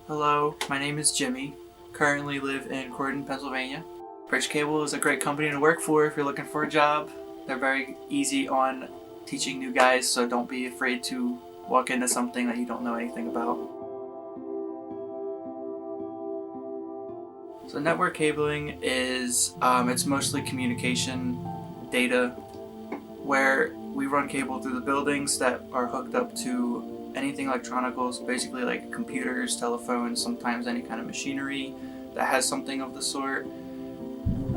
Hello, my name is Jimmy. Currently live in Croydon, Pennsylvania. Bridge Cable is a great company to work for if you're looking for a job. They're very easy on teaching new guys, so don't be afraid to walk into something that you don't know anything about. So network cabling is, it's mostly communication data where we run cable through the buildings that are hooked up to anything electronicals, basically like computers, telephones, sometimes any kind of machinery that has something of the sort.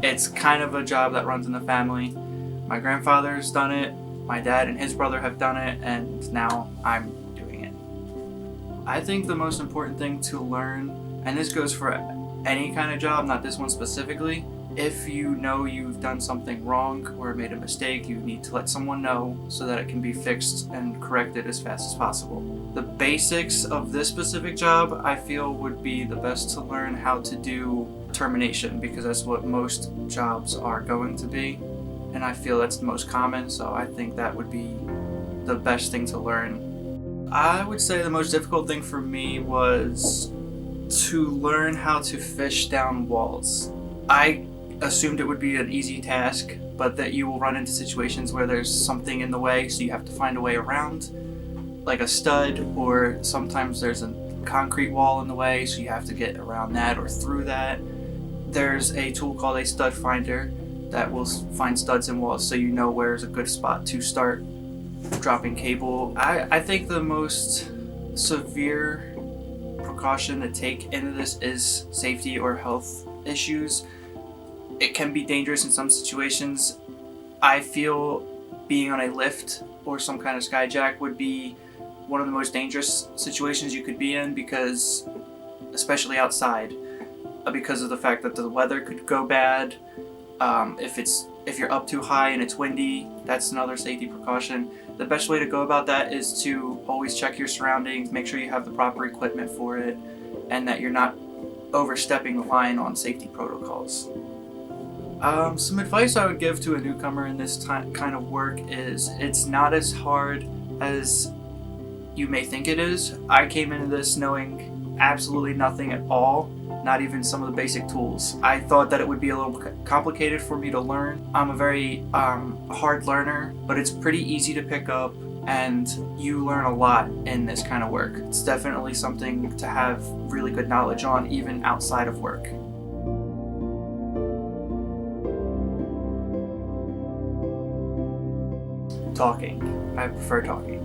It's kind of a job that runs in the family. My grandfather's done it, my dad and his brother have done it, and now I'm doing it. I think the most important thing to learn, and this goes for any kind of job, not this one specifically, if you know you've done something wrong or made a mistake, you need to let someone know so that it can be fixed and corrected as fast as possible. The basics of this specific job, I feel, would be the best to learn how to do termination, because that's what most jobs are going to be, and I feel that's the most common, so I think that would be the best thing to learn. I would say the most difficult thing for me was to learn how to fish down walls. I assumed it would be an easy task, but that you will run into situations where there's something in the way, so you have to find a way around, like a stud, or sometimes there's a concrete wall in the way, so you have to get around that or through that. There's a tool called a stud finder that will find studs in walls, so you know where's a good spot to start dropping cable. I think the most severe precaution to take into this is safety or health issues. It can be dangerous in some situations. I feel being on a lift or some kind of skyjack would be one of the most dangerous situations you could be in, because, especially outside, because of the fact that the weather could go bad. If you're up too high and it's windy, that's another safety precaution. The best way to go about that is to always check your surroundings, make sure you have the proper equipment for it, and that you're not overstepping the line on safety protocols. Some advice I would give to a newcomer in this kind of work is it's not as hard as you may think it is. I came into this knowing absolutely nothing at all, not even some of the basic tools. I thought that it would be a little complicated for me to learn. I'm a very hard learner, but it's pretty easy to pick up, and you learn a lot in this kind of work. It's definitely something to have really good knowledge on, even outside of work. Talking. I prefer talking.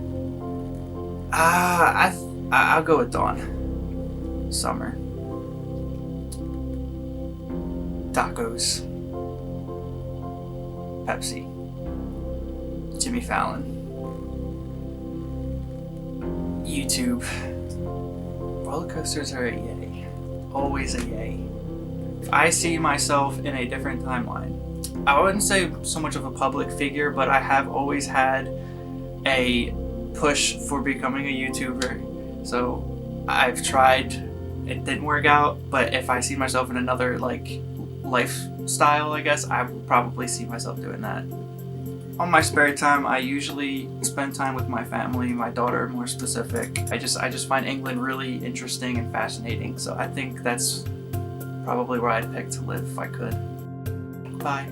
I'll go with Dawn. Summer. Tacos. Pepsi. Jimmy Fallon. YouTube. Roller coasters are a yay. Always a yay. I see myself in a different timeline. I wouldn't say so much of a public figure, but I have always had a push for becoming a YouTuber. So I've tried, it didn't work out, but if I see myself in another lifestyle, I guess, I would probably see myself doing that. On my spare time, I usually spend time with my family, my daughter more specific. I just find England really interesting and fascinating, so I think that's probably where I'd pick to live if I could. Bye.